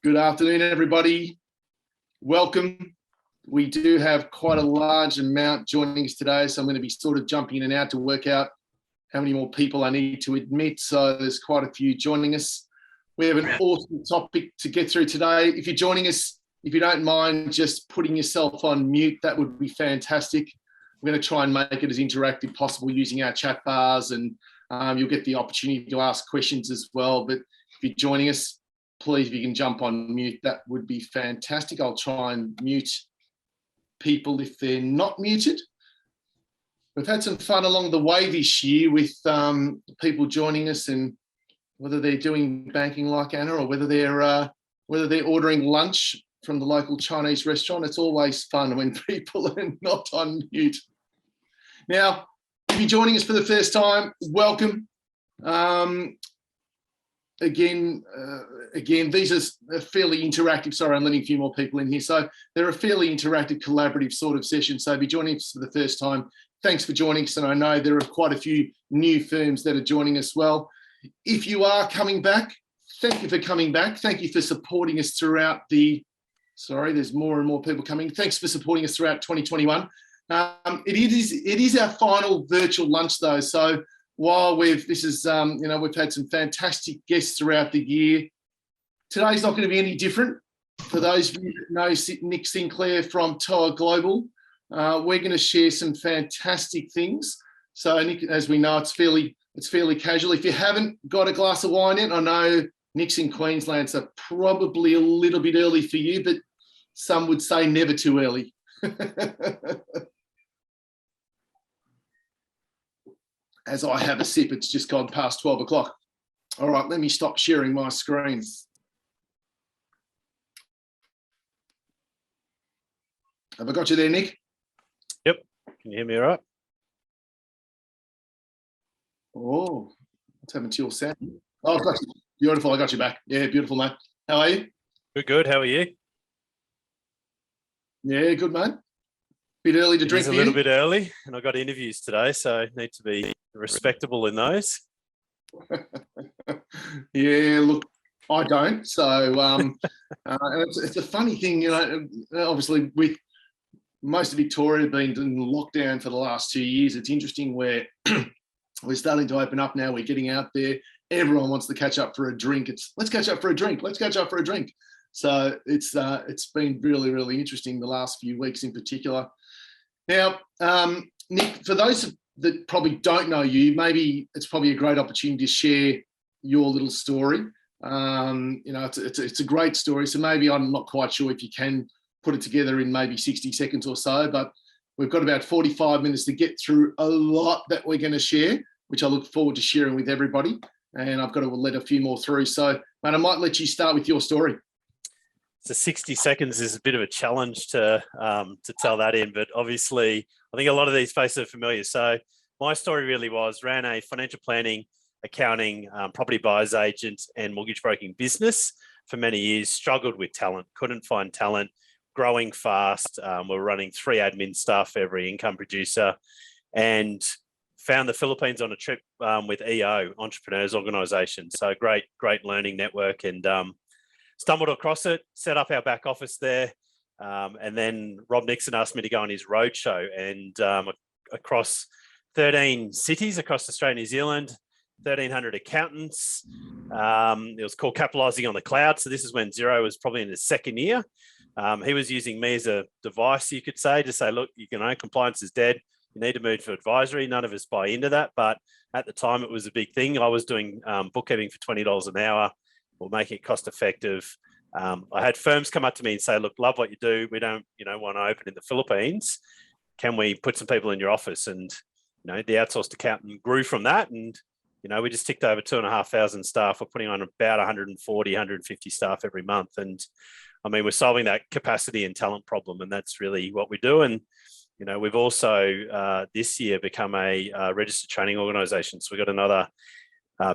Good afternoon, everybody. Welcome. We do have quite a large amount joining us today, so I'm going to be sort of jumping in and out to work out how many more people I need to admit. So there's quite a few joining us. We have an awesome topic to get through today. If you're joining us, if you don't mind just putting yourself on mute, that would be fantastic. We're going to try and make it as interactive as possible using our chat bars, and you'll get the opportunity to ask questions as well. But if you're joining us, please, if you can jump on mute, that would be fantastic. I'll try and mute people if they're not muted. We've had some fun along the way this year with people joining us, and whether they're doing banking like Anna or whether they're ordering lunch from the local Chinese restaurant. It's always fun when people are not on mute. Now, if you're joining us for the first time, welcome. Again, these are fairly interactive. Sorry, I'm letting a few more people in here. So they're a fairly interactive, collaborative sort of session. So if you're joining us for the first time, thanks for joining us. And I know there are quite a few new firms that are joining us well. If you are coming back, thank you for coming back. Thank you for supporting us throughout there's more and more people coming. Thanks for supporting us throughout 2021. It is our final virtual lunch though. So while we've had some fantastic guests throughout the year, today's not going to be any different. For those of you that know Nick Sinclair from TOA Global, we're going to share some fantastic things. So Nick, as we know, it's fairly casual. If you haven't got a glass of wine yet, I know Nick's in Queensland, so probably a little bit early for you, but some would say never too early. As I have a sip, it's just gone past 12 o'clock. All right, let me stop sharing my screens. Have I got you there, Nick? Yep. Can you hear me all right? Oh, what's happened to your sound? Oh, I've got you. Beautiful. I got you back. Yeah, beautiful, mate. How are you? Good. How are you? Yeah, good, mate. Bit early to drink. It's a little bit early, and I got interviews today, so I need to be respectable in those. Yeah, look, I don't. So it's a funny thing, obviously with most of Victoria being in lockdown for the last 2 years, it's interesting where we're starting to open up now. We're getting out there. Everyone wants to catch up for a drink. Let's catch up for a drink. Let's catch up for a drink. So it's been really, really interesting the last few weeks in particular. Now, Nick, for those that probably don't know you, maybe it's probably a great opportunity to share your little story. It's a great story. So maybe I'm not quite sure if you can put it together in maybe 60 seconds or so, but we've got about 45 minutes to get through a lot that we're going to share, which I look forward to sharing with everybody. And I've got to let a few more through. So, mate, I might let you start with your story. So 60 seconds is a bit of a challenge to tell that in, but obviously I think a lot of these faces are familiar. So my story really ran a financial planning, accounting, property buyer's agent and mortgage broking business for many years, struggled with talent, couldn't find talent, growing fast. We're running 3 admin staff, every income producer, and found the Philippines on a trip with EO, Entrepreneurial Organisation. So great learning network, and stumbled across it, set up our back office there. And then Rob Nixon asked me to go on his roadshow, and across 13 cities across Australia and New Zealand, 1,300 accountants. It was called Capitalising on the Cloud. So this is when Xero was probably in his second year. He was using me as a device, you could say, to say, look, compliance is dead. You need to move for advisory. None of us buy into that. But at the time, it was a big thing. I was doing bookkeeping for $20 an hour, or making it cost effective. I had firms come up to me and say, look, love what you do. We don't, want to open in the Philippines. Can we put some people in your office? And, the outsourced accountant grew from that. And, we just ticked over 2,500 staff. We're putting on about 140, 150 staff every month. And I mean, we're solving that capacity and talent problem. And that's really what we do. And, we've also this year become a registered training organisation. So we've got another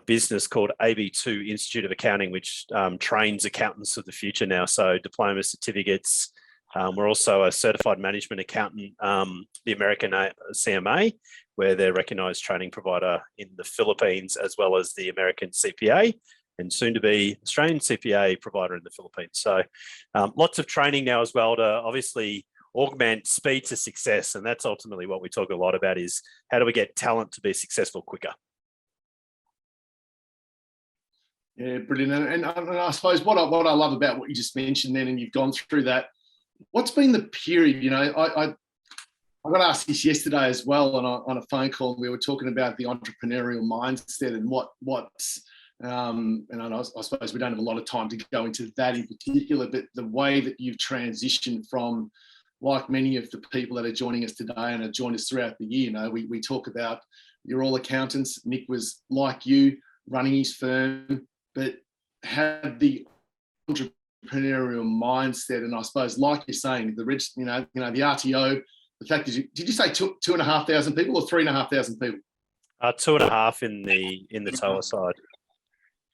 business called AB2 Institute of Accounting, which trains accountants of the future now. So diploma, certificates. We're also a certified management accountant, the American CMA, where they're recognised training provider in the Philippines, as well as the American CPA. and soon to be Australian CPA provider in the Philippines. So lots of training now as well to obviously augment speed to success. And that's ultimately what we talk a lot about, is how do we get talent to be successful quicker? Yeah, brilliant. And I suppose what I love about what you just mentioned then, and you've gone through that, what's been the period, you know, I got asked this yesterday as well on a phone call. We were talking about the entrepreneurial mindset and what's, and I suppose we don't have a lot of time to go into that in particular, but the way that you've transitioned from, like many of the people that are joining us today and have joined us throughout the year, you know, we talk about you're all accountants. Nick was like you, running his firm, but had the entrepreneurial mindset. And I suppose, like you're saying, the the RTO, the fact is, did you say 2,500 people or 3,500 people? 2.5 in the TOA side.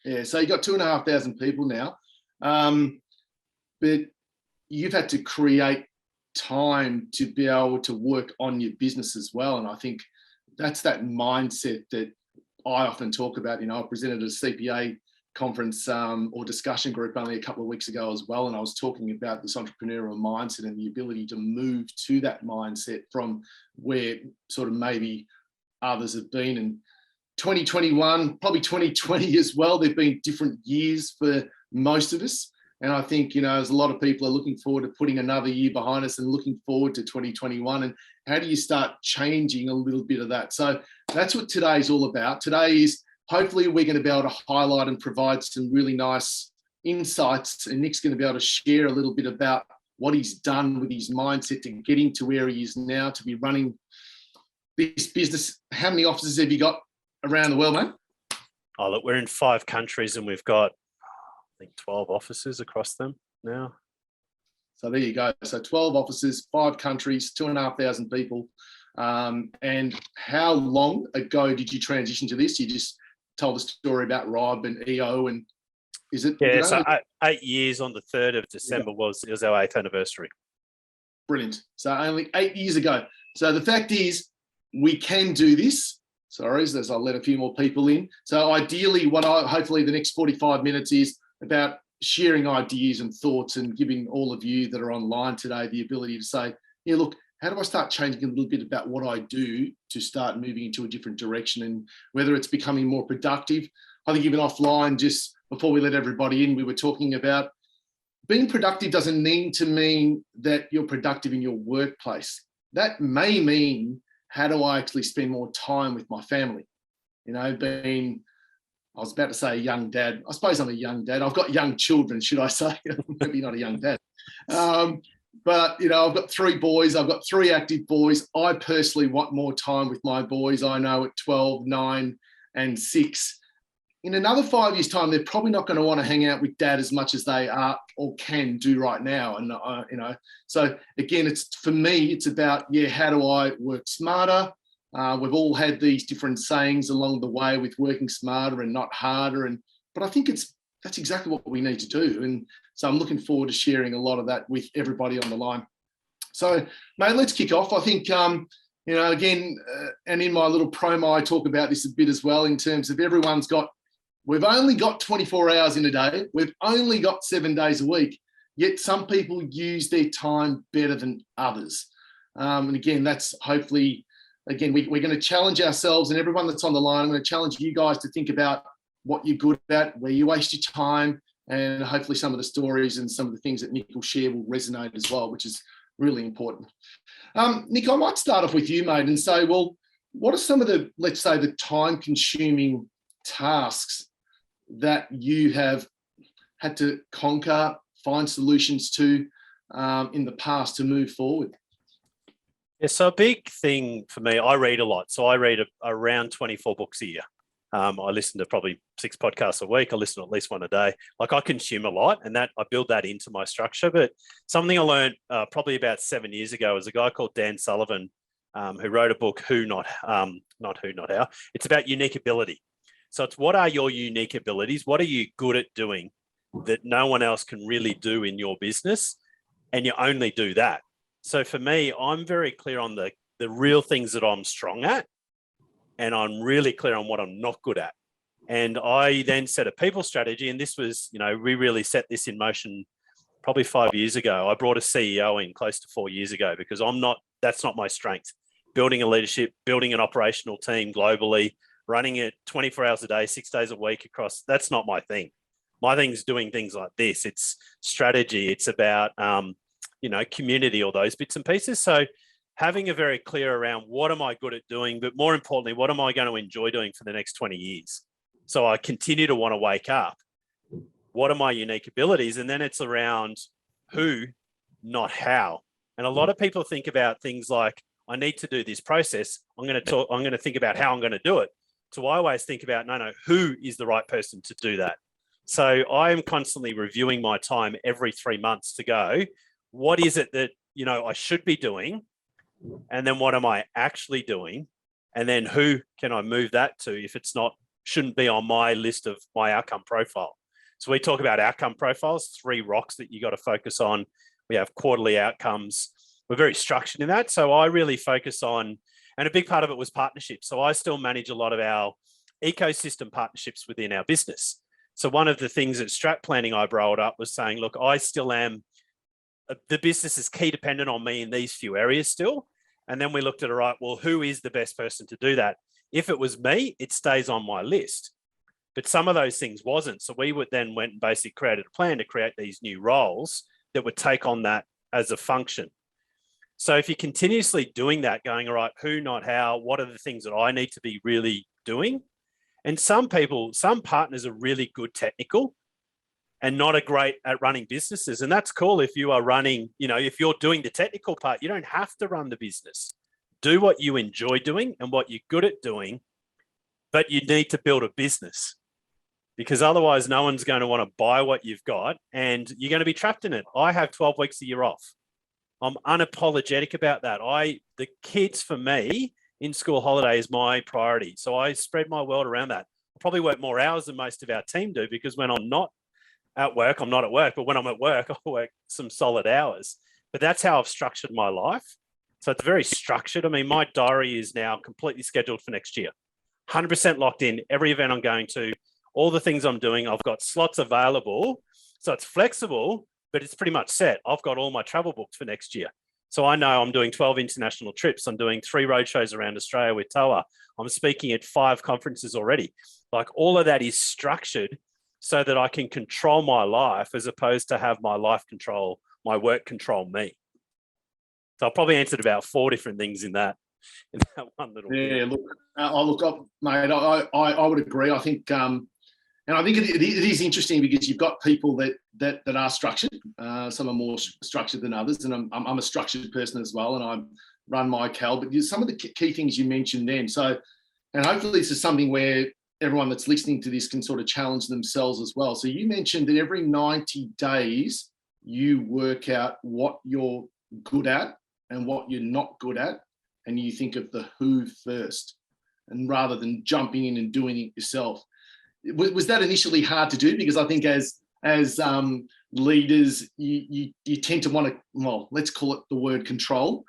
Yeah, so you got 2,500 people now, but you've had to create time to be able to work on your business as well. And I think that's that mindset that I often talk about. You know, I presented at a CPA conference or discussion group only a couple of weeks ago as well, and I was talking about this entrepreneurial mindset and the ability to move to that mindset from where sort of maybe others have been. And 2021, probably 2020 as well, they've been different years for most of us. And I think, you know, as a lot of people are looking forward to putting another year behind us and looking forward to 2021, and how do you start changing a little bit of that? So that's what today's all about. Today is, hopefully we're going to be able to highlight and provide some really nice insights, and Nick's going to be able to share a little bit about what he's done with his mindset to getting to where he is now, to be running this business. How many offices have you got around the world, mate? Oh, look, we're in 5 countries and we've got, I think, 12 offices across them now. So there you go. So 12 offices, 5 countries, 2,500 people. And how long ago did you transition to this? You just told the story about Rob and EO, and is it? Yeah, so 8 years on the 3rd of December was our 8th anniversary. Brilliant. So only 8 years ago. So the fact is, we can do this. Sorry, as I'll let a few more people in. So ideally, hopefully the next 45 minutes is about sharing ideas and thoughts and giving all of you that are online today the ability to say, yeah, look, how do I start changing a little bit about what I do to start moving into a different direction, and whether it's becoming more productive. I think even offline, just before we let everybody in, we were talking about being productive doesn't mean that you're productive in your workplace. That may mean, how do I actually spend more time with my family? You know, I was about to say a young dad. I suppose I'm a young dad. I've got young children, should I say? Maybe not a young dad. But, you know, I've got 3 boys. I've got 3 active boys. I personally want more time with my boys. I know at 12, 9, and 6. In another 5 years' time, they're probably not going to want to hang out with dad as much as they are or can do right now. And, you know, so again, for me, it's about, how do I work smarter? We've all had these different sayings along the way with working smarter and not harder. But I think that's exactly what we need to do. And so I'm looking forward to sharing a lot of that with everybody on the line. So, mate, let's kick off. I think, you know, again, and in my little promo, I talk about this a bit as well, in terms of we've only got 24 hours in a day. We've only got 7 days a week, yet some people use their time better than others. And again, that's hopefully, again, we're going to challenge ourselves, and everyone that's on the line, I'm going to challenge you guys to think about what you're good at, where you waste your time, and hopefully some of the stories and some of the things that Nick will share will resonate as well, which is really important. Nick, I might start off with you, mate, and say, well, what are some of the, let's say, the time-consuming tasks that you have had to conquer, find solutions to in the past to move forward? Yeah, so a big thing for me, I read a lot. So I read around 24 books a year. I listen to probably 6 podcasts a week. I listen to at least 1 a day. Like, I consume a lot, and that I build that into my structure. But something I learned probably about 7 years ago is a guy called Dan Sullivan, who wrote a book, Not How. It's about unique ability. So it's, what are your unique abilities? What are you good at doing that no one else can really do in your business? And you only do that. So for me, I'm very clear on the real things that I'm strong at, and I'm really clear on what I'm not good at. And I then set a people strategy. And this was, we really set this in motion probably 5 years ago. I brought a CEO in close to 4 years ago because that's not my strength. Building a leadership, building an operational team globally, running it 24 hours a day, 6 days a week across, that's not my thing. My thing's doing things like this. It's strategy. It's about, community, all those bits and pieces. So having a very clear around what am I good at doing, but more importantly, what am I going to enjoy doing for the next 20 years? So I continue to want to wake up. What are my unique abilities? And then it's around who, not how. And a lot of people think about things like, I need to do this process. I'm going to think about how I'm going to do it. So I always think about, no, who is the right person to do that? So I am constantly reviewing my time every 3 months to go, what is it that, I should be doing? And then what am I actually doing? And then who can I move that to if it's shouldn't be on my list of my outcome profile? So we talk about outcome profiles, 3 rocks that you got to focus on. We have quarterly outcomes. We're very structured in that. So I really focus on, and a big part of it was partnerships. So I still manage a lot of our ecosystem partnerships within our business. So one of the things at strat planning I brought up was saying, look, I still am, the business is key dependent on me in these few areas still. And then we looked at, all right, well, who is the best person to do that? If it was me, it stays on my list. But some of those things wasn't. So we went and basically created a plan to create these new roles that would take on that as a function. So if you're continuously doing that, going, all right, who, not how, what are the things that I need to be really doing? And some partners are really good technical and not great at running businesses. And that's cool if you are running, if you're doing the technical part, you don't have to run the business. Do what you enjoy doing and what you're good at doing, but you need to build a business because otherwise no one's going to want to buy what you've got and you're going to be trapped in it. I have 12 weeks a year off. I'm unapologetic about that. The kids for me in school holiday is my priority. So I spread my world around that. I probably work more hours than most of our team do because when I'm not at work, I'm not at work. But when I'm at work, I work some solid hours. But that's how I've structured my life. So it's very structured. I mean, my diary is now completely scheduled for next year. 100% locked in. Every event I'm going to, all the things I'm doing, I've got slots available. So it's flexible, but it's pretty much set. I've got all my travel booked for next year. So I know I'm doing 12 international trips. I'm doing 3 road shows around Australia with TOA. I'm speaking at 5 conferences already. Like all of that is structured so that I can control my life as opposed to have my life control, my work control me. So I probably answered about 4 different things in that one little bit. Yeah, mate, I would agree. I think, and I think it is interesting because you've got people that are structured. Some are more structured than others, and I'm a structured person as well, and I run my cal. But some of the key things you mentioned then. So, and hopefully this is something where everyone that's listening to this can sort of challenge themselves as well. So you mentioned that every 90 days you work out what you're good at and what you're not good at, and you think of the who first, and rather than jumping in and doing it yourself. Was that initially hard to do? Because I think as leaders, you tend to want to, well, let's call it the word control.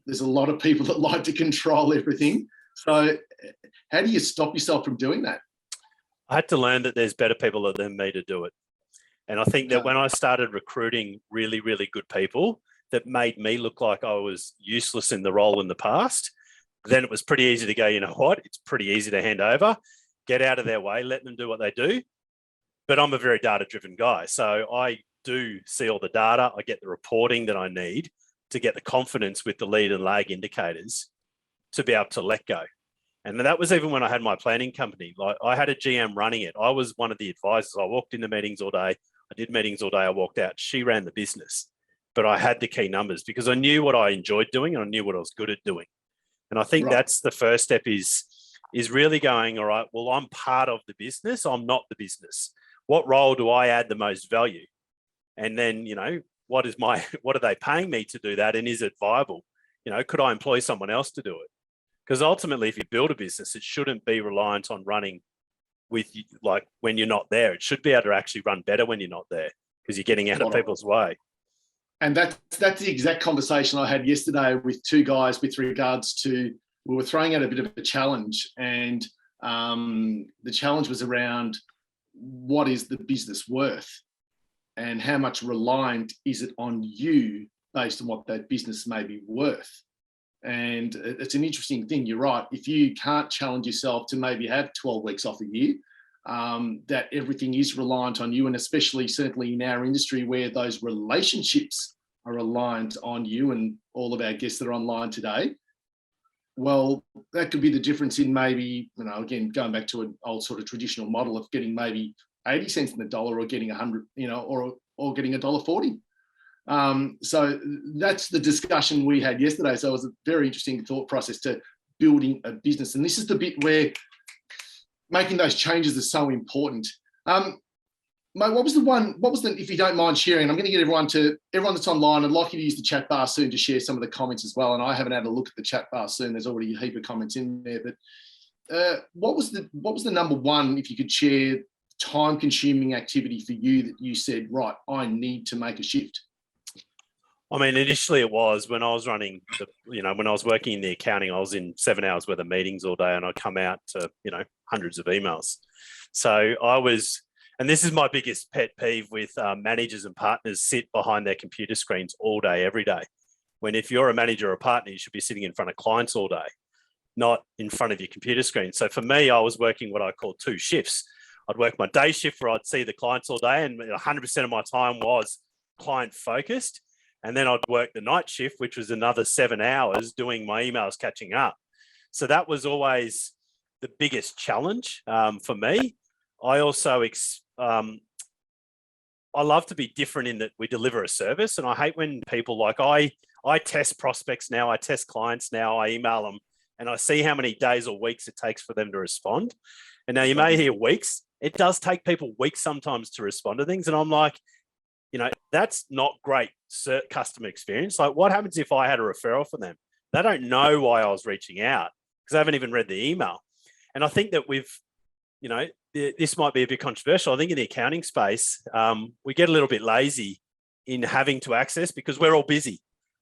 There's a lot of people that like to control everything. So how do you stop yourself from doing that? I had to learn that there's better people than me to do it. And I think that when I started recruiting really, really good people that made me look like I was useless in the role in the past, then it was pretty easy to go, you know what, it's pretty easy to hand over, get out of their way, let them do what they do. But I'm a very data-driven guy. So I do see all the data. I get the reporting that I need to get the confidence with the lead and lag indicators to be able to let go. And that was even when I had my planning company. Like I had a GM running it. I was one of the advisors. I walked into meetings all day. I did meetings all day. I walked out. She ran the business. But I had the key numbers because I knew what I enjoyed doing and I knew what I was good at doing. And I think that's the first step is really going, all right, well, I'm part of the business. I'm not the business. What role do I add the most value? And then, you know, what are they paying me to do that? And is it viable? You know, could I employ someone else to do it? Because ultimately, if you build a business, it shouldn't be reliant on running with like when you're not there. It should be able to actually run better when you're not there because you're getting out of people's way. And that's the exact conversation I had yesterday with 2 guys with regards to, we were throwing out a bit of a challenge, and The challenge was around what is the business worth and how much reliant is it on you based on what that business may be worth. And it's an interesting thing. You're right. If you can't challenge yourself to maybe have 12 weeks off a year, that everything is reliant on you, and especially certainly in our industry where those relationships are reliant on you and all of our guests that are online today, well, that could be the difference in maybe, again, going back to an old sort of traditional model of getting maybe 80 cents in the dollar or getting 100, or getting $1.40. So that's the discussion we had yesterday. So it was a very interesting thought process to building a business. And this is the bit where making those changes is so important. Mate, if you don't mind sharing, I'm going to get everyone that's online, I'd like you to use the chat bar soon to share some of the comments as well. And I haven't had a look at the chat bar soon. There's already a heap of comments in there, but what was the number one, if you could share, time consuming activity for you that you said, right, I need to make a shift? I mean, initially it was when I was running, when I was working in the accounting, I was in 7 hours worth of meetings all day, and I'd come out to, hundreds of emails. So and this is my biggest pet peeve with managers and partners sit behind their computer screens all day, every day. When if you're a manager or a partner, you should be sitting in front of clients all day, not in front of your computer screen. So for me, I was working what I call 2 shifts. I'd work my day shift where I'd see the clients all day, and 100% of my time was client focused. And then I'd work the night shift, which was another 7 hours doing my emails, catching up. So that was always the biggest challenge for me. I also, I love to be different in that we deliver a service. And I hate when people I test prospects now, I test clients now, I email them, and I see how many days or weeks it takes for them to respond. And now you may hear weeks. It does take people weeks sometimes to respond to things. And I'm like, that's not great customer experience. Like, what happens if I had a referral for them? They don't know why I was reaching out because they haven't even read the email. And I think that this might be a bit controversial. I think in the accounting space, we get a little bit lazy in having to access because we're all busy.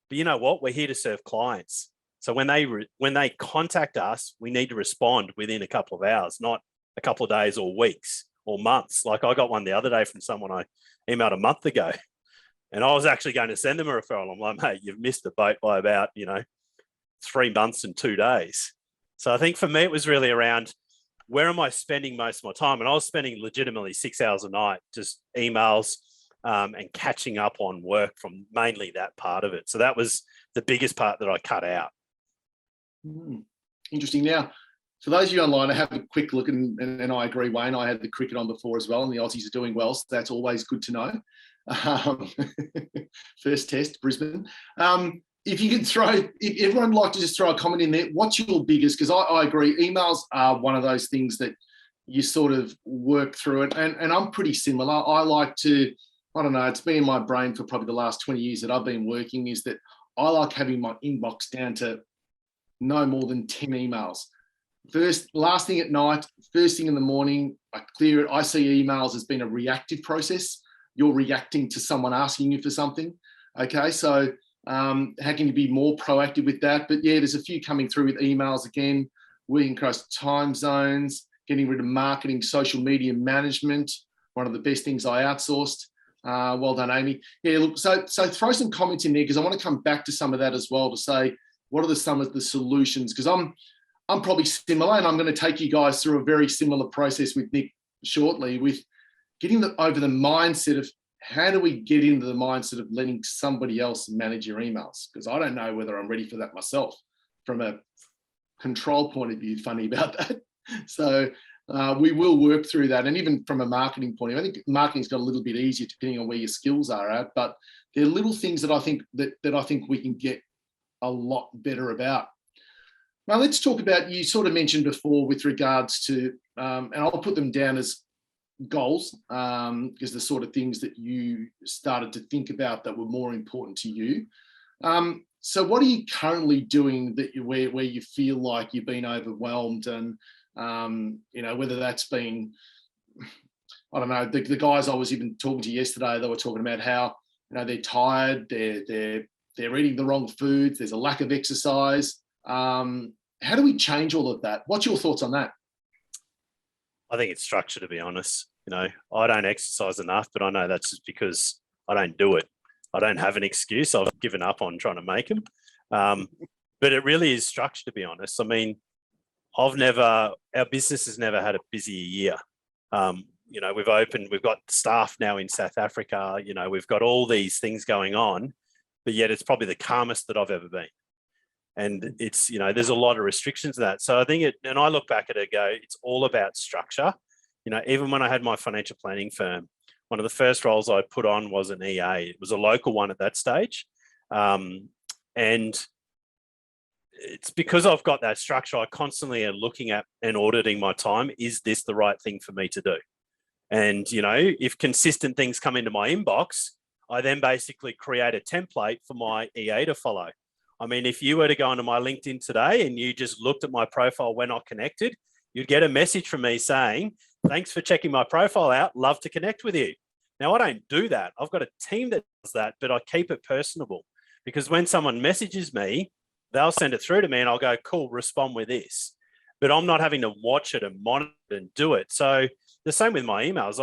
But you know what? We're here to serve clients. So when they contact us, we need to respond within a couple of hours, not a couple of days or weeks or months. Like I got one the other day from someone I emailed a month ago, and I was actually going to send them a referral. I'm like, mate, you've missed the boat by about, 3 months and 2 days. So I think for me, it was really around where am I spending most of my time? And I was spending legitimately 6 hours a night, just emails and catching up on work from mainly that part of it. So that was the biggest part that I cut out. Interesting. Now, for those of you online, I have a quick look, and I agree, Wayne, I had the cricket on before as well, and the Aussies are doing well, so that's always good to know. First test, Brisbane. If you could if everyone would like to just throw a comment in there, what's your biggest, because I agree, emails are one of those things that you sort of work through it, and I'm pretty similar. I like to, I don't know, it's been in my brain for probably the last 20 years that I've been working, is that I like having my inbox down to no more than 10 emails. Last thing at night, first thing in the morning, I clear it. I see emails as being a reactive process. You're reacting to someone asking you for something. Okay, so how can you be more proactive with that? But yeah, there's a few coming through with emails again, working across time zones, getting rid of marketing, social media management, one of the best things I outsourced. Well done, Amy. Yeah, look, so throw some comments in there because I want to come back to some of that as well to say, what are some of the solutions? Because I'm probably similar, and I'm going to take you guys through a very similar process with Nick shortly with getting over the mindset of how do we get into the mindset of letting somebody else manage your emails? Because I don't know whether I'm ready for that myself from a control point of view, funny about that. So we will work through that. And even from a marketing point of view, I think marketing's got a little bit easier depending on where your skills are at, but there are little things that I think we can get a lot better about. Now let's talk about, you sort of mentioned before with regards to, and I'll put them down as goals, because the sort of things that you started to think about that were more important to you. So what are you currently doing that where you feel like you've been overwhelmed, and whether that's been, I don't know, the guys I was even talking to yesterday, they were talking about how they're tired, they're eating the wrong foods, there's a lack of exercise. How do we change all of that? What's your thoughts on that? I think it's structure, to be honest. I don't exercise enough, but I know that's just because I don't do it. I don't have an excuse. I've given up on trying to make them. But it really is structure, to be honest. I mean, our business has never had a busier year. We've got staff now in South Africa, we've got all these things going on, but yet it's probably the calmest that I've ever been. And it's, there's a lot of restrictions to that. So I think and I look back at it and go, it's all about structure. Even when I had my financial planning firm, one of the first roles I put on was an EA. It was a local one at that stage. And it's because I've got that structure, I constantly am looking at and auditing my time. Is this the right thing for me to do? And, if consistent things come into my inbox, I then basically create a template for my EA to follow. I mean, if you were to go onto my LinkedIn today and you just looked at my profile when not connected, you'd get a message from me saying, thanks for checking my profile out. Love to connect with you. Now, I don't do that. I've got a team that does that, but I keep it personable, because when someone messages me, they'll send it through to me and I'll go, cool, respond with this. But I'm not having to watch it and monitor it and do it. So the same with my emails.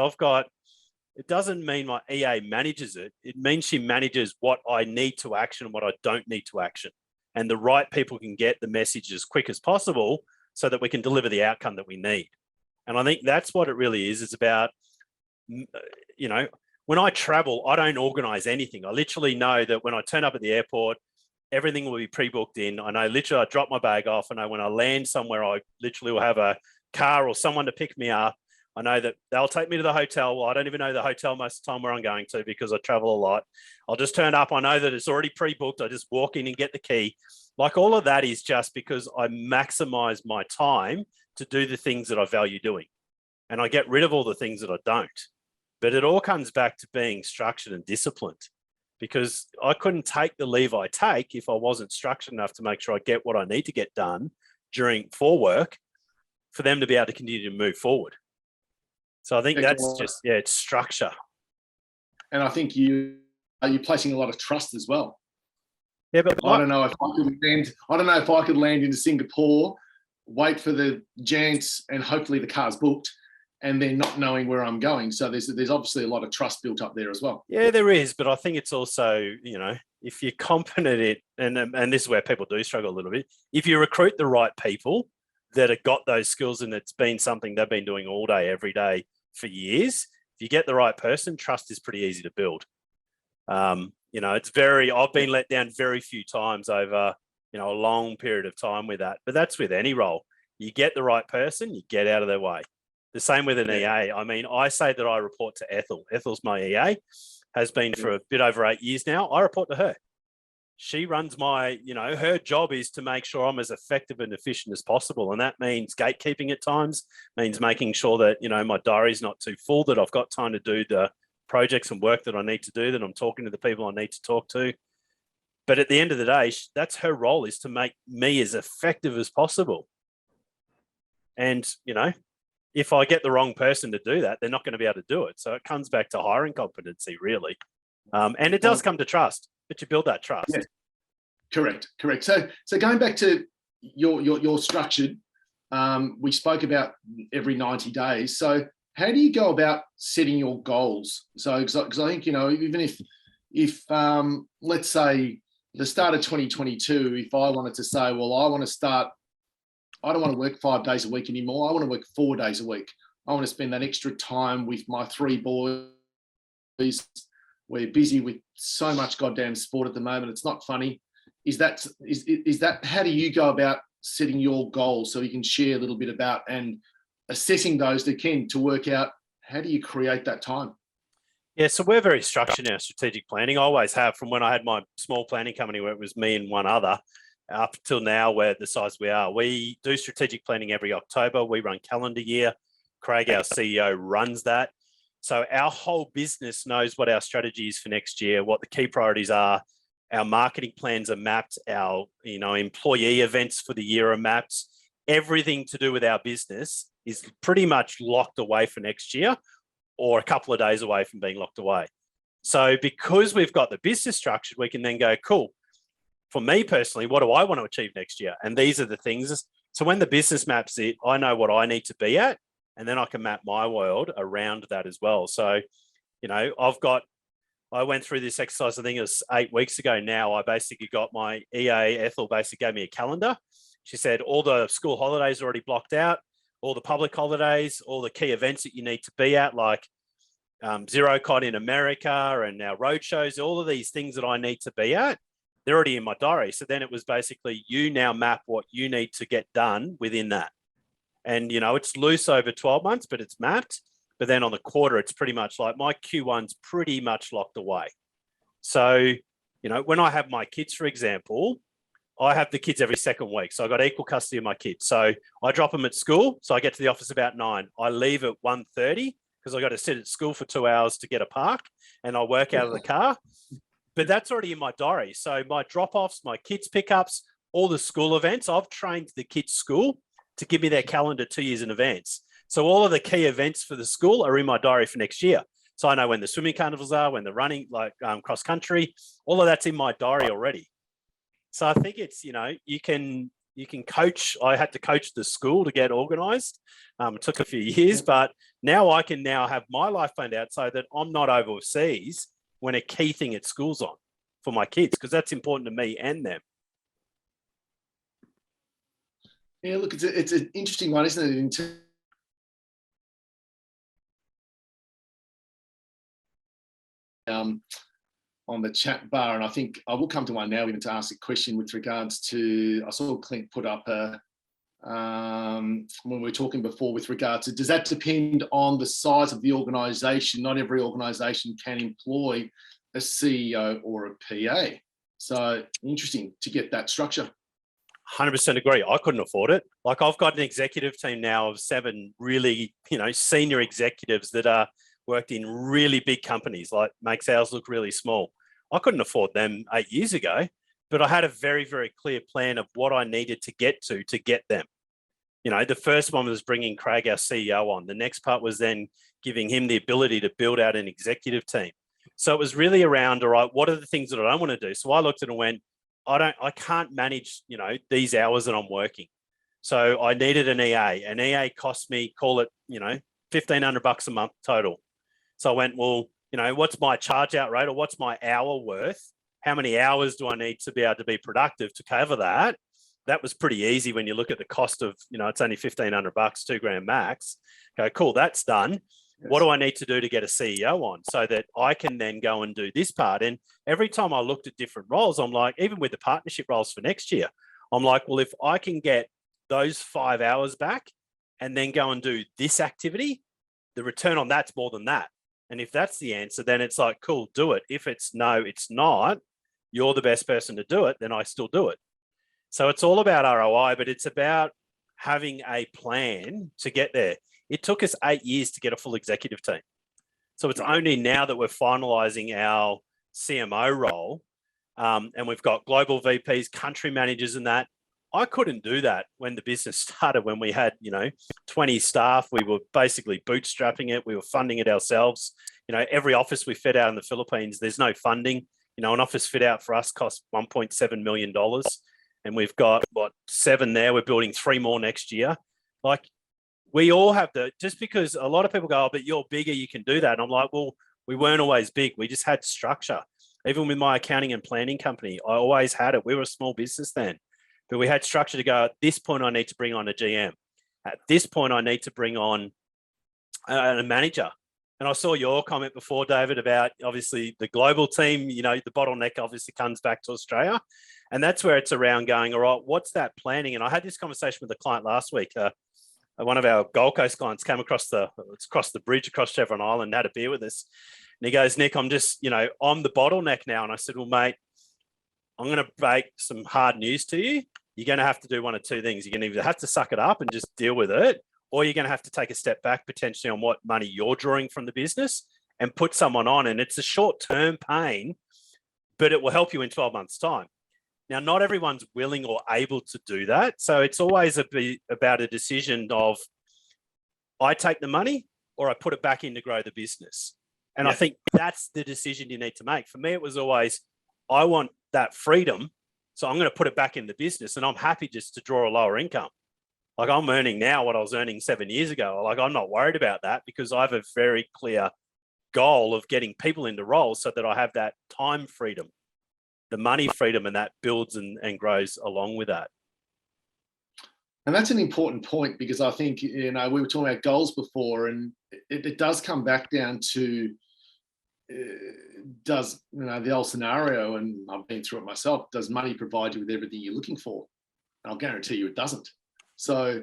It doesn't mean my EA manages it. It means she manages what I need to action and what I don't need to action. And the right people can get the message as quick as possible so that we can deliver the outcome that we need. And I think that's what it really is. It's about, when I travel, I don't organize anything. I literally know that when I turn up at the airport, everything will be pre-booked in. I know literally I drop my bag off, and I know when I land somewhere, I literally will have a car or someone to pick me up. I know that they'll take me to the hotel. Well, I don't even know the hotel most of the time where I'm going to, because I travel a lot. I'll just turn up. I know that it's already pre-booked. I just walk in and get the key. Like, all of that is just because I maximize my time to do the things that I value doing. And I get rid of all the things that I don't. But it all comes back to being structured and disciplined, because I couldn't take the leave I take if I wasn't structured enough to make sure I get what I need to get done for work, for them to be able to continue to move forward. So I think that's just, it's structure. And I think you're placing a lot of trust as well. Yeah, but I don't know if I could land into Singapore, wait for the gents, and hopefully the car's booked, and then not knowing where I'm going. So there's obviously a lot of trust built up there as well. Yeah, there is. But I think it's also, if you're competent at it, and this is where people do struggle a little bit, if you recruit the right people that have got those skills, and it's been something they've been doing all day, every day for years, if you get the right person, trust is pretty easy to build. I've been let down very few times over, a long period of time with that. But that's with any role. You get the right person, you get out of their way. The same with an EA. I mean, I say that I report to Ethel. Ethel's my EA, has been for a bit over 8 years now. I report to her. She runs her job is to make sure I'm as effective and efficient as possible. And that means gatekeeping at times, means making sure that, my diary's not too full, that I've got time to do the projects and work that I need to do, that I'm talking to the people I need to talk to. But at the end of the day, that's her role, is to make me as effective as possible. And, if I get the wrong person to do that, they're not going to be able to do it. So it comes back to hiring competency, really. And it does come to trust, but you build that trust. Yeah. Correct. So going back to your structured, we spoke about every 90 days. So how do you go about setting your goals? So, because I think, even if let's say the start of 2022, if I wanted to say, well, I don't want to work 5 days a week anymore. I want to work 4 days a week. I want to spend that extra time with my 3 boys. We're busy with so much goddamn sport at the moment. It's not funny. Is that how do you go about setting your goals, so you can share a little bit about and assessing those that can, to work out how do you create that time? Yeah, so we're very structured in our strategic planning. I always have, from when I had my small planning company where it was me and one other, up till now, we're the size we are. We do strategic planning every October. We run calendar year. Craig, our CEO, runs that. So our whole business knows what our strategy is for next year, what the key priorities are. Our marketing plans are mapped. Our employee events for the year are mapped. Everything to do with our business is pretty much locked away for next year, or a couple of days away from being locked away. So because we've got the business structured, we can then go, cool. For me personally, what do I want to achieve next year? And these are the things. So when the business maps it, I know what I need to be at, and then I can map my world around that as well. So, you know, I went through this exercise, I think it was 8 weeks ago now. I basically got my EA, Ethel basically gave me a calendar. She said, all the school holidays are already blocked out, all the public holidays, all the key events that you need to be at, like ZeroCon in America and now roadshows, all of these things that I need to be at, they're already in my diary. So then it was basically, you now map what you need to get done within that. And, you know, it's loose over 12 months, but it's mapped. But then on the quarter, it's pretty much like my Q1's pretty much locked away. So, you know, when I have my kids, for example, I have the kids every second week. So I got equal custody of my kids. So I drop them at school. So I get to the office about 9. I leave at 1:30 because I got to sit at school for 2 hours to get a park, and I work out of the car. But that's already in my diary. So my drop-offs, my kids pickups, all the school events, I've trained the kids' school to give me their calendar 2 years in advance. So all of the key events for the school are in my diary for next year. So I know when the swimming carnivals are, when the running, like cross country, all of that's in my diary already. So I think it's, you know, you can coach. I had to coach the school to get organized. It took a few years, but now I can now have my life planned out so that I'm not overseas when a key thing at school's on for my kids, because that's important to me and them. Yeah, look, it's an interesting one, isn't it? On the chat bar, and I think I will come to one now even to ask a question with regards to, I saw Clint put up when we were talking before with regard to, does that depend on the size of the organization? Not every organization can employ a CEO or a PA. So interesting to get that structure. 100% agree. I couldn't afford it. Like, I've got an executive team now of 7 really, you know, senior executives that are worked in really big companies, like makes ours look really small. I couldn't afford them 8 years ago, but I had a very, very clear plan of what I needed to get them. You know, the first one was bringing Craig, our CEO, on. The next part was then giving him the ability to build out an executive team. So it was really around, all right, what are the things that I don't want to do? So I looked at it and went, I can't manage, you know, these hours that I'm working. So I needed an EA. An EA cost me, call it, you know, $1,500 a month total. So I went, well, you know, what's my charge out rate, or what's my hour worth? How many hours do I need to be able to be productive to cover that? That was pretty easy when you look at the cost of, you know, it's only $1,500, $2,000 max. Go, cool, that's done. Yes. What do I need to do to get a CEO on so that I can then go and do this part? And every time I looked at different roles, I'm like, even with the partnership roles for next year, I'm like, well, if I can get those 5 hours back and then go and do this activity, the return on that's more than that. And if that's the answer, then it's like, cool, do it. If it's no, it's not, you're the best person to do it, then I still do it. So it's all about ROI, but it's about having a plan to get there. It took us 8 years to get a full executive team. So it's only now that we're finalizing our CMO role, and we've got global VPs, country managers and that. I couldn't do that when the business started, when we had, you know, 20 staff. We were basically bootstrapping it. We were funding it ourselves. You know, every office we fit out in the Philippines, there's no funding. You know, an office fit out for us cost $1.7 million. And we've got, 7 there. We're building 3 more next year. Like, we all have just because a lot of people go, oh, but you're bigger, you can do that. And I'm like, well, we weren't always big. We just had structure. Even with my accounting and planning company, I always had it. We were a small business then. But we had structure to go, at this point, I need to bring on a GM. At this point, I need to bring on a manager. And I saw your comment before, David, about obviously the global team, you know, the bottleneck obviously comes back to Australia. And that's where it's around going, all right, what's that planning? And I had this conversation with a client last week. One of our Gold Coast clients came across the bridge across Chevron Island and had a beer with us. And he goes, Nick, I'm just, you know, I'm the bottleneck now. And I said, well, mate, I'm going to break some hard news to you. You're going to have to do one of 2 things. You're going to either have to suck it up and just deal with it, or you're going to have to take a step back potentially on what money you're drawing from the business and put someone on. And it's a short-term pain, but it will help you in 12 months' time. Now, not everyone's willing or able to do that. So it's always about a decision of, I take the money or I put it back in to grow the business. And I think that's the decision you need to make. For me, it was always, I want that freedom. So I'm going to put it back in the business, and I'm happy just to draw a lower income. Like I'm earning now what I was earning 7 years ago. Like I'm not worried about that because I have a very clear goal of getting people into roles so that I have that time freedom, the money freedom, and that builds and grows along with that. And that's an important point because I think, we were talking about goals before, and it does come back down to, does, the old scenario, and I've been through it myself, does money provide you with everything you're looking for? I'll guarantee you it doesn't. So,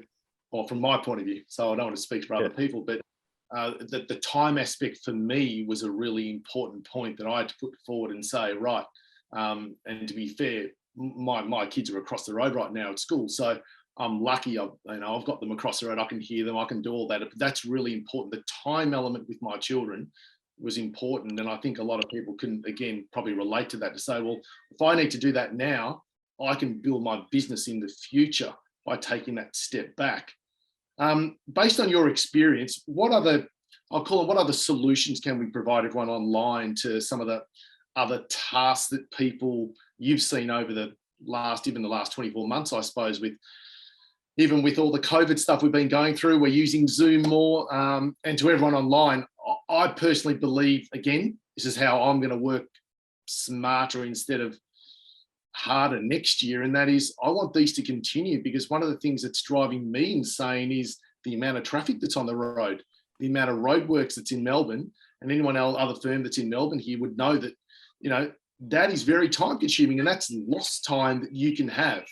well, from my point of view, so I don't want to speak for other people, but the time aspect for me was a really important point that I had to put forward and say, right, and to be fair, my kids are across the road right now at school, so I'm lucky. I've got them across the road. I can hear them. I can do all that. But that's really important. The time element with my children was important, and I think a lot of people can, again, probably relate to that, to say, well, if I need to do that now, I can build my business in the future by taking that step back. Based on your experience, what other solutions can we provide everyone online to some of the other tasks that people you've seen over the last 24 months, I suppose, even with all the COVID stuff we've been going through, we're using Zoom more, and to everyone online, I personally believe, again, this is how I'm going to work smarter instead of harder next year, and that is I want these to continue, because one of the things that's driving me insane is the amount of traffic that's on the road, the amount of roadworks that's in Melbourne, and anyone else, other firm that's in Melbourne here would know that, that is very time consuming, and that's lost time that you can have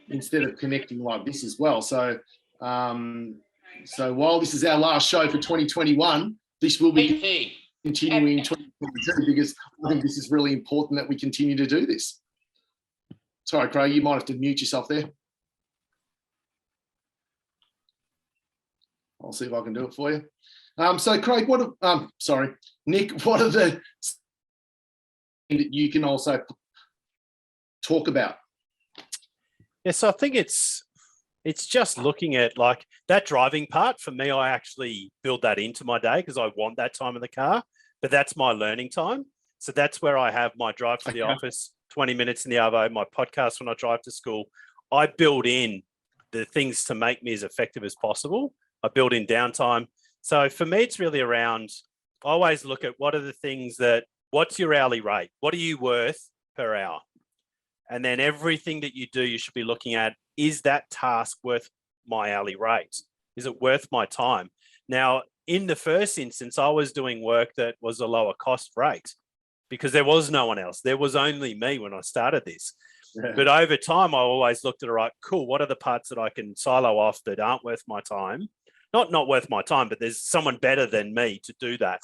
instead of connecting like this as well. So, so while this is our last show for 2021, this will be continuing in 2022, because I think this is really important that we continue to do this. Sorry, Craig, you might have to mute yourself there. I'll see if I can do it for you. So Craig, Nick, what are the that you can also talk about? Yeah, so I think it's just looking at like that driving part. For me, I actually build that into my day because I want that time in the car, but that's my learning time. So that's where I have my drive to the office, 20 minutes in the Arvo, my podcast when I drive to school. I build in the things to make me as effective as possible. I build in downtime. So for me, it's really around, I always look at what are the things that, what's your hourly rate? What are you worth per hour? And then everything that you do, you should be looking at, is that task worth my hourly rate? Is it worth my time? Now, in the first instance, I was doing work that was a lower cost rate because there was no one else. There was only me when I started this. Yeah. But over time, I always looked at it, right, cool, what are the parts that I can silo off that aren't worth my time? Not worth my time, but there's someone better than me to do that.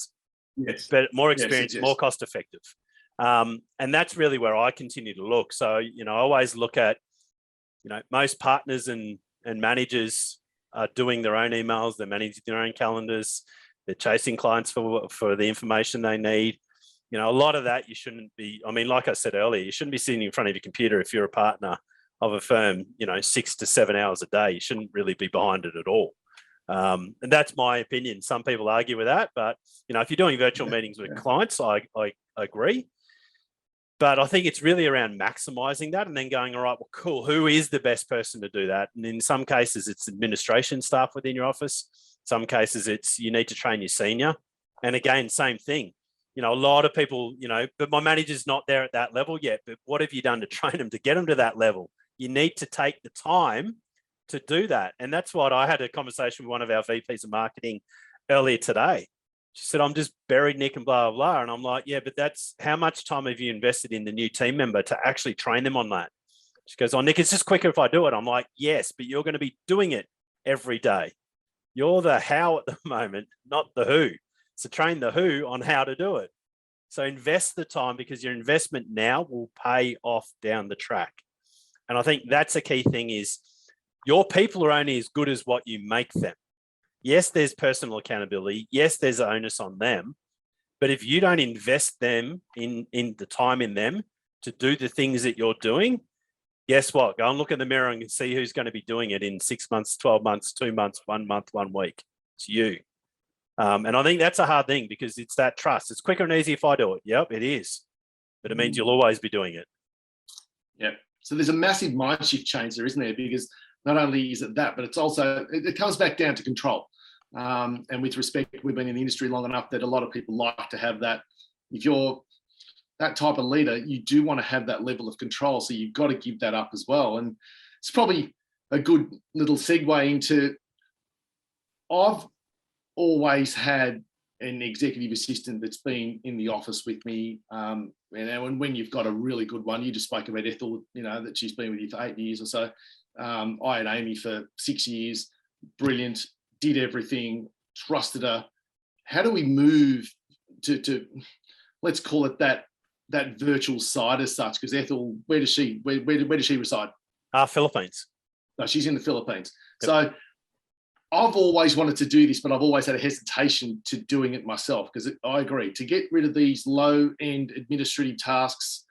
Yes. But more experienced, yes. More cost effective. And that's really where I continue to look. So, I always look at, most partners and managers are doing their own emails, they're managing their own calendars, they're chasing clients for the information they need. A lot of that you shouldn't be, like I said earlier, you shouldn't be sitting in front of your computer if you're a partner of a firm, 6 to 7 hours a day. You shouldn't really be behind it at all. And that's my opinion. Some people argue with that, but if you're doing virtual meetings with clients, I agree. But I think it's really around maximizing that and then going, all right, well, cool. Who is the best person to do that? And in some cases, it's administration staff within your office. Some cases, it's you need to train your senior. And again, same thing. A lot of people, but my manager's not there at that level yet. But what have you done to train them to get them to that level? You need to take the time to do that. And that's what I had a conversation with one of our VPs of marketing earlier today. She said, I'm just buried, Nick, and blah, blah, blah. And I'm like, yeah, but that's how much time have you invested in the new team member to actually train them on that? She goes, oh, Nick, it's just quicker if I do it. I'm like, yes, but you're going to be doing it every day. You're the how at the moment, not the who. So train the who on how to do it. So invest the time, because your investment now will pay off down the track. And I think that's a key thing is your people are only as good as what you make them. Yes, there's personal accountability. Yes, there's onus on them. But if you don't invest them in the time in them to do the things that you're doing, guess what? Go and look in the mirror and see who's going to be doing it in 6 months, 12 months, 2 months, 1 month, 1 week. It's you. And I think that's a hard thing because it's that trust. It's quicker and easier if I do it. Yep, it is. But it means you'll always be doing it. Yeah. So there's a massive mind shift change there, isn't there? Because not only is it that, but it's also, it comes back down to control. And with respect, we've been in the industry long enough that a lot of people like to have that. If you're that type of leader, you do want to have that level of control. So you've got to give that up as well. And it's probably a good little segue into, I've always had an executive assistant that's been in the office with me. And when you've got a really good one, you just spoke about Ethel, that she's been with you for 8 years or so. I had Amy for 6 years, brilliant, did everything, trusted her. How do we move to let's call it that virtual side as such? Because Ethel, where does she reside? Philippines. No, she's in the Philippines. Yep. So I've always wanted to do this, but I've always had a hesitation to doing it myself, because I agree, to get rid of these low-end administrative tasks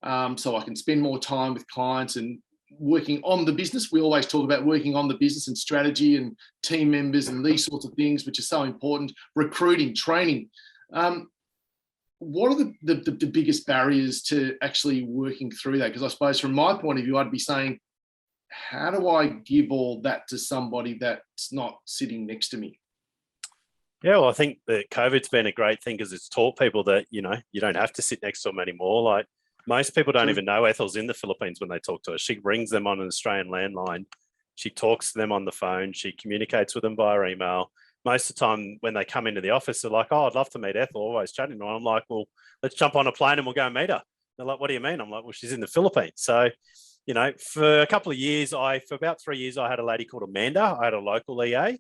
so I can spend more time with clients and working on the business. We always talk about working on the business and strategy and team members and these sorts of things, which are so important. Recruiting, training. What are the biggest barriers to actually working through that? Because I suppose from my point of view, I'd be saying, how do I give all that to somebody that's not sitting next to me? Yeah, well, I think that COVID's been a great thing because it's taught people that, you don't have to sit next to them anymore. Like, most people don't even know Ethel's in the Philippines when they talk to her. She rings them on an Australian landline. She talks to them on the phone. She communicates with them via email. Most of the time when they come into the office, they're like, oh, I'd love to meet Ethel, always chatting to her. I'm like, well, let's jump on a plane and we'll go and meet her. They're like, what do you mean? I'm like, well, she's in the Philippines. So, for a couple of years, for about 3 years, I had a lady called Amanda. I had a local EA.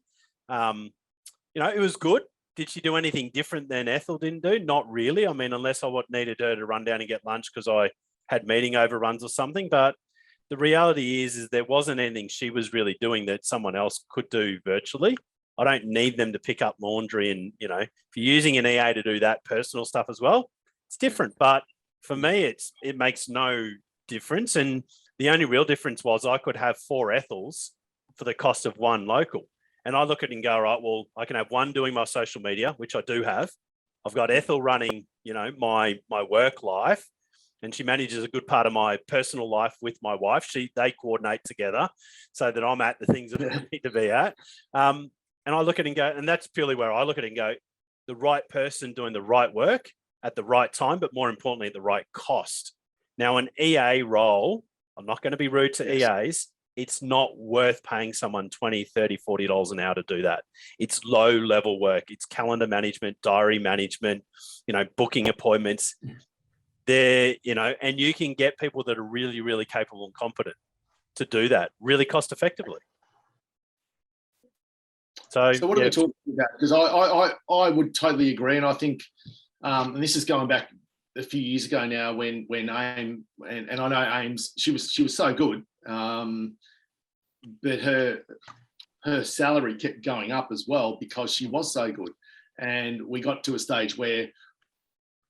It was good. Did she do anything different than Ethel didn't do? Not really. I mean, unless I needed her to run down and get lunch because I had meeting overruns or something. But the reality is there wasn't anything she was really doing that someone else could do virtually. I don't need them to pick up laundry. And, if you're using an EA to do that personal stuff as well, it's different. But for me, it makes no difference. And the only real difference was I could have 4 Ethels for the cost of 1 local. And I look at it and go, right, well, I can have 1 doing my social media, which I do have. I've got Ethel running, my work life, and she manages a good part of my personal life with my wife. They coordinate together so that I'm at the things that I need to be at. And I look at it and go, and that's purely where I look at it and go, the right person doing the right work at the right time, but more importantly, at the right cost. Now, an EA role, I'm not going to be rude to EAs. It's not worth paying someone $20, $30, $40 an hour to do that. It's low level work. It's calendar management, diary management, booking appointments. And you can get people that are really, really capable and competent to do that really cost effectively. So what are we talking about? Because I would totally agree. And I think, and this is going back a few years ago now when AIM, and I know AIM's, she was so good. But her salary kept going up as well because she was so good. And we got to a stage where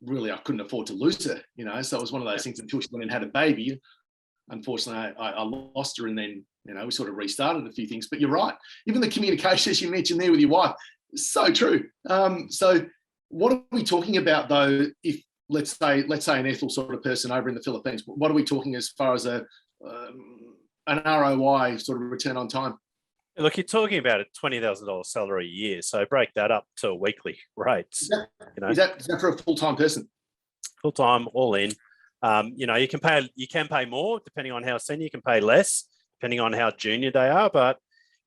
really I couldn't afford to lose her, so it was one of those things until she went and had a baby. Unfortunately, I lost her, and then, we sort of restarted a few things. But you're right. Even the communication, as you mentioned there with your wife, is so true. So what are we talking about though? If let's say an Ethel sort of person over in the Philippines, what are we talking as far as an ROI, sort of return on time? Look, you're talking about a $20,000 salary a year. So break that up to weekly rates. Is that for a full-time person? Full-time, all in. You can pay more depending on how senior. You can pay less depending on how junior they are. But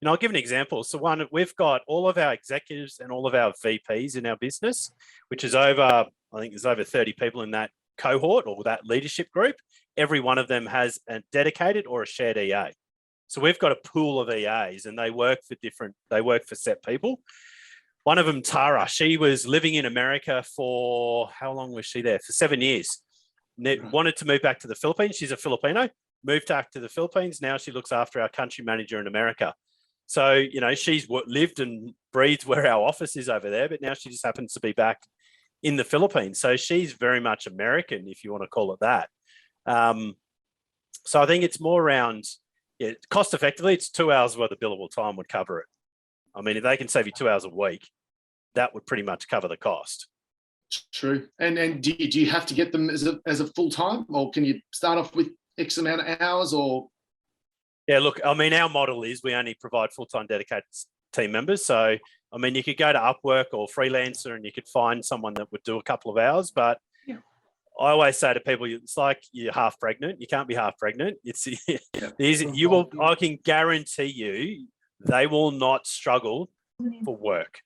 I'll give an example. So we've got all of our executives and all of our VPs in our business, which is I think there's over 30 people in that cohort or that leadership group. Every one of them has a dedicated or a shared EA. So we've got a pool of EAs, and they work for set people. One of them, Tara, she was living in America for, how long was she there? For 7 years. Wanted to move back to the Philippines. She's a Filipino, moved back to the Philippines. Now she looks after our country manager in America. So, she's lived and breathed where our office is over there, but now she just happens to be back in the Philippines. So she's very much American, if you want to call it that. So I think it's more around, cost effectively, it's 2 hours worth of billable time would cover it. I mean, if they can save you 2 hours a week, that would pretty much cover the cost. True. And do you have to get them as a full time, or can you start off with X amount of hours, or? Yeah, look, I mean, our model is we only provide full-time dedicated team members. So, I mean, you could go to Upwork or Freelancer and you could find someone that would do a couple of hours. But Yeah. I always say to people, it's like you're half pregnant. You can't be half pregnant. It's Yeah. you will. I can guarantee you, they will not struggle for work.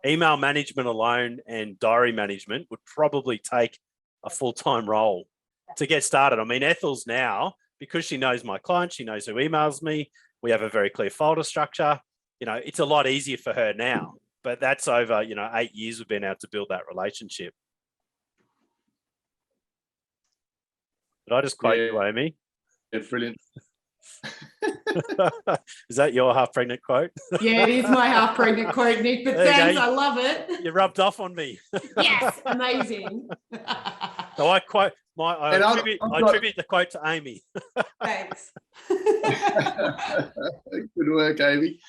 Email management alone and diary management would probably take a full-time role to get started. I mean, Ethel's now, because she knows my clients, she knows who emails me. We have a very clear folder structure. You know, it's a lot easier for her now, but that's over, 8 years we've been able to build that relationship. Did I just quote you, Amy? Yeah, brilliant. Is that your half pregnant quote? Yeah, it is my half pregnant quote, Nick, but thanks, I love it. You rubbed off on me. Yes, amazing. So I attribute the quote to Amy. Thanks. Good work, Amy.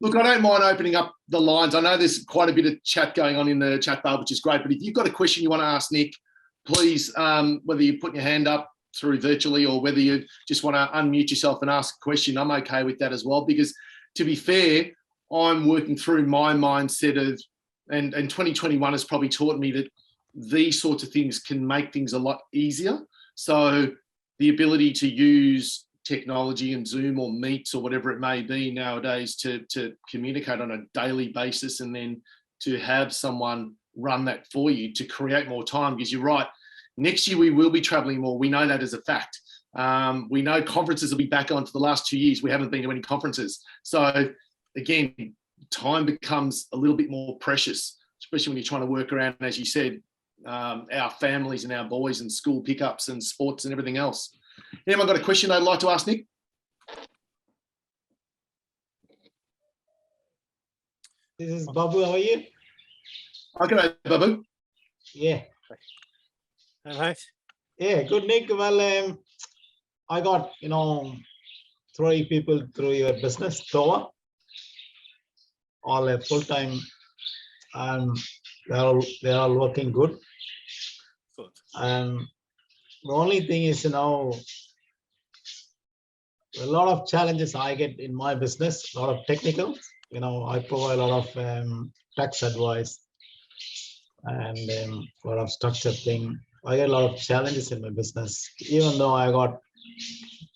Look, I don't mind opening up the lines. I know there's quite a bit of chat going on in the chat bar, which is great. But if you've got a question you want to ask Nick, please, whether you put your hand up through virtually or whether you just want to unmute yourself and ask a question, I'm okay with that as well. Because to be fair, I'm working through my mindset of, and 2021 has probably taught me that these sorts of things can make things a lot easier. So the ability to use technology and Zoom or Meets or whatever it may be nowadays to communicate on a daily basis, and then to have someone run that for you to create more time. Because you're right, next year we will be traveling more. We know that as a fact. We know conferences will be back on. For the last 2 years, we haven't been to any conferences. So again, time becomes a little bit more precious, especially when you're trying to work around, as you said, our families and our boys and school pickups and sports and everything else. Anyone got a question they'd like to ask Nick? This is Babu. How are you? Okay, Babu. Yeah. All right. Yeah, good, Nick. Well, I got 3 people through your business, TOA, all full time, and they're all working good. And the only thing is, a lot of challenges I get in my business, a lot of technical. I provide a lot of tax advice and a lot of structured thing. I get a lot of challenges in my business. Even though I got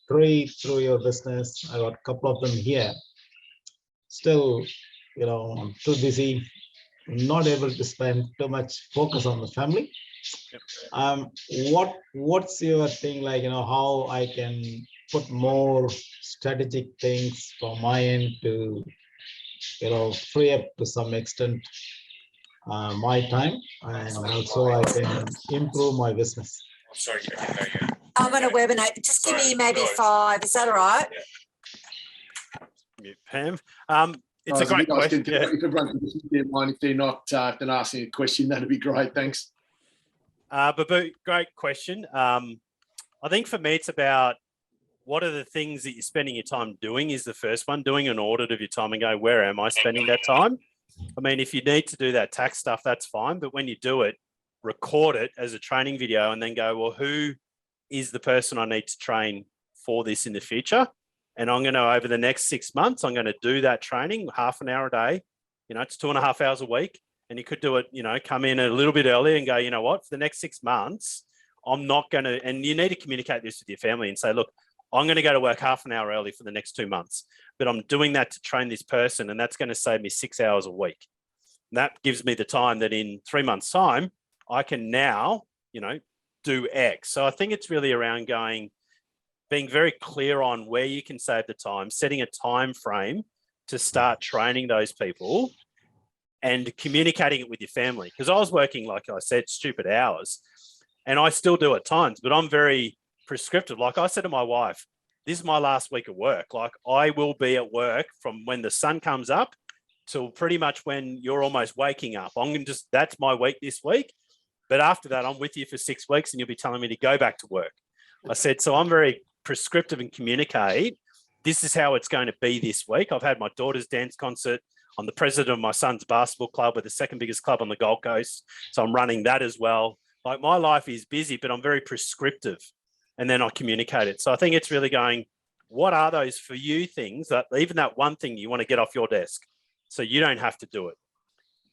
3 through your business, I got a couple of them here. Still, I'm too busy, not able to spend too much focus on the family. What's your thing, like, how I can put more strategic things from my end to, free up to some extent my time, and also I can improve my business. Sorry, I can hear you. I'm on a webinar. Just give me maybe 5. Is that all right? Pam. It's a great question. If everyone can just keep in mind, if they're not asking a question, that'd be great. Thanks. But great question. I think for me, it's about what are the things that you're spending your time doing is the first one. Doing an audit of your time and go, where am I spending that time? I mean, if you need to do that tax stuff, that's fine. But when you do it, record it as a training video and then go, well, who is the person I need to train for this in the future? And I'm going to, over the next 6 months, I'm going to do that training, half an hour a day. It's 2.5 hours a week. And you could do it, come in a little bit early and go, you know what, for the next 6 months, I'm not going to, and you need to communicate this with your family and say, look, I'm going to go to work half an hour early for the next 2 months, but I'm doing that to train this person, and that's going to save me 6 hours a week. And that gives me the time that in 3 months' time, I can now, do X. So I think it's really around being very clear on where you can save the time, setting a time frame to start training those people and communicating it with your family. Because I was working, like I said, stupid hours, and I still do at times, but I'm very prescriptive. Like I said to my wife, this is my last week of work. Like, I will be at work from when the sun comes up till pretty much when you're almost waking up. That's my week this week. But after that, I'm with you for 6 weeks and you'll be telling me to go back to work. I said, so I'm very prescriptive and communicate. This is how it's going to be this week. I've had my daughter's dance concert. I'm the president of my son's basketball club. We're the second biggest club on the Gold Coast. So I'm running that as well. Like, my life is busy, but I'm very prescriptive, and then I communicate it. So I think it's really going, what are those for you things that even that one thing you want to get off your desk so you don't have to do it.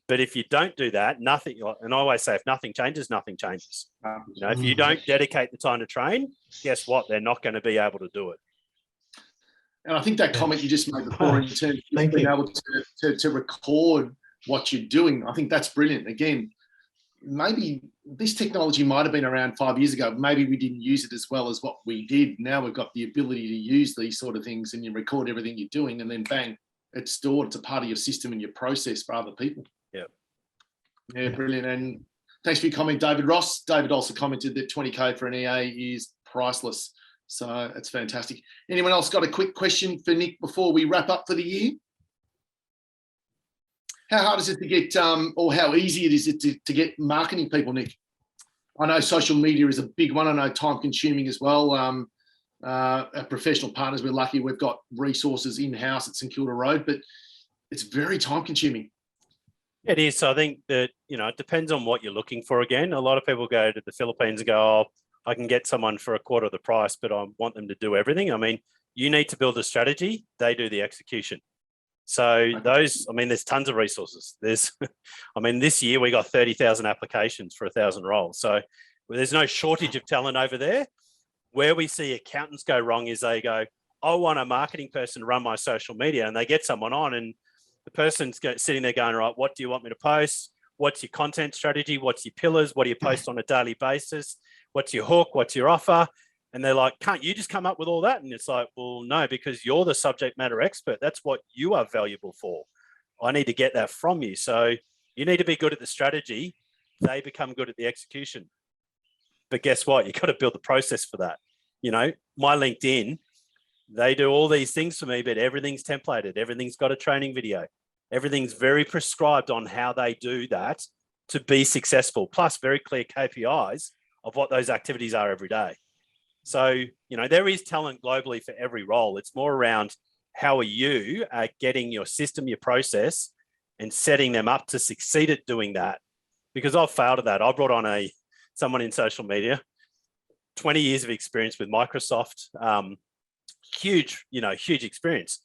But if you don't do that, nothing, and I always say, if nothing changes, nothing changes. You know, if you don't dedicate the time to train, guess what? They're not going to be able to do it. And I think that comment you just made before in terms of being able to record what you're doing, I think that's brilliant. Again, maybe this technology might have been around 5 years ago. Maybe we didn't use it as well as what we did. Now we've got the ability to use these sort of things, and you record everything you're doing, and then bang, it's stored. It's a part of your system and your process for other people. Yeah, brilliant. And thanks for your comment, David Ross. David also commented that 20K for an EA is priceless. So it's fantastic. Anyone else got a quick question for Nick before we wrap up for the year? How hard is it to get, or how easy is it to get marketing people, Nick? I know social media is a big one. I know time consuming as well. Our professional partners, we're lucky we've got resources in-house at St Kilda Road, but it's very time consuming. It is. So I think that, you know, it depends on what you're looking for. Again, a lot of people go to the Philippines and go, oh, I can get someone for a quarter of the price, but I want them to do everything. I mean, you need to build a strategy. They do the execution. So those, I mean, there's tons of resources. There's, I mean, this year we got 30,000 applications for 1,000 roles. So there's no shortage of talent over there. Where we see accountants go wrong is they go, I want a marketing person to run my social media, and they get someone on, and the person's sitting there going, right, what do you want me to post? What's your content strategy? What's your pillars? What do you post on a daily basis? What's your hook? What's your offer? And they're like, can't you just come up with all that? And it's like, well, no, because you're the subject matter expert. That's what you are valuable for. I need to get that from you. So you need to be good at the strategy. They become good at the execution. But guess what? You got to build the process for that. You know, my LinkedIn, they do all these things for me, but everything's templated. Everything's got a training video. Everything's very prescribed on how they do that to be successful, plus very clear KPIs of what those activities are every day. So, you know, there is talent globally for every role. It's more around how are you at getting your system, your process, and setting them up to succeed at doing that. Because I've failed at that. I brought on someone in social media, 20 years of experience with Microsoft, huge experience.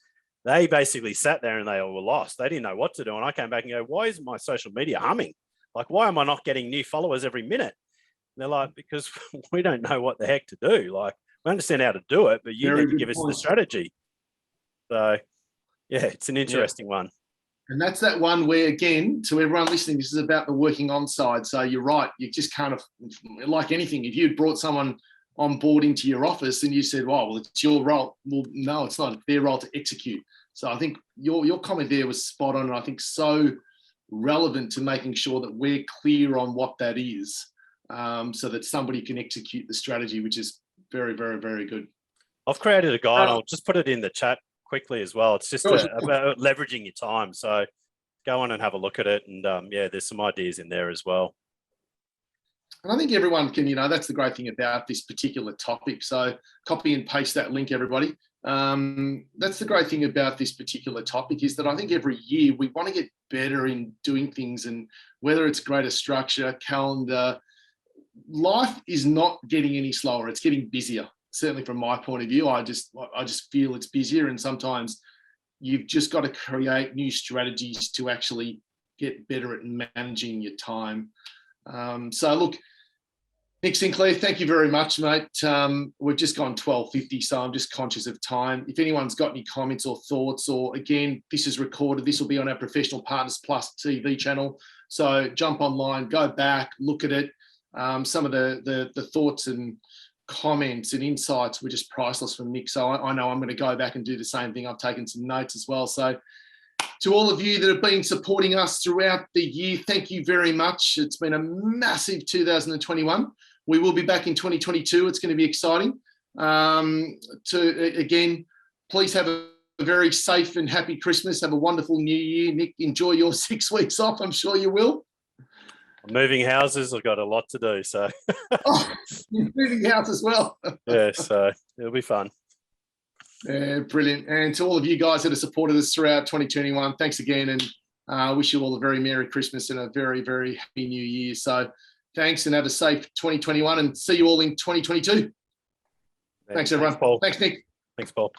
They basically sat there and they all were lost. They didn't know what to do. And I came back and go, why isn't my social media humming? Like, why am I not getting new followers every minute? And they're like, because we don't know what the heck to do. Like, we understand how to do it, but you need to give us the strategy. So, yeah, it's an interesting one. And that's that one where, again, to everyone listening, this is about the working on side. So you're right. You just kind of, like anything, if you brought someone on board into your office and you said, well, it's your role. Well, no, it's not. It's their role to execute. So I think your comment there was spot on, and I think so relevant to making sure that we're clear on what that is, so that somebody can execute the strategy, which is very, very, very good. I've created a guide. I'll just put it in the chat quickly as well. It's just about leveraging your time. So go on and have a look at it. And yeah, there's some ideas in there as well. And I think everyone can, that's the great thing about this particular topic. So copy and paste that link, everybody. That's the great thing about this particular topic, is that I think every year we want to get better in doing things, and whether it's greater structure, calendar, life is not getting any slower. It's getting busier. Certainly from my point of view, I just feel it's busier, and sometimes you've just got to create new strategies to actually get better at managing your time. So look, Nick Sinclair, thank you very much, mate. We've just gone 12:50, so I'm just conscious of time. If anyone's got any comments or thoughts, or again, this is recorded, this will be on our Professional Partners Plus TV channel. So jump online, go back, look at it. Some of the thoughts and comments and insights were just priceless from Nick. So I know I'm going to go back and do the same thing. I've taken some notes as well. So to all of you that have been supporting us throughout the year, thank you very much. It's been a massive 2021. We will be back in 2022. It's going to be exciting. Again, please have a very safe and happy Christmas. Have a wonderful New Year. Nick, enjoy your 6 weeks off. I'm sure you will. I'm moving houses. I've got a lot to do. So oh, you're moving house as well. Yeah, so it'll be fun. Yeah, brilliant. And to all of you guys that have supported us throughout 2021, thanks again, and wish you all a very Merry Christmas and a very, very happy New Year. So thanks, and have a safe 2021, and see you all in 2022. Thanks everyone. Paul. Thanks, Nick. Thanks, Paul.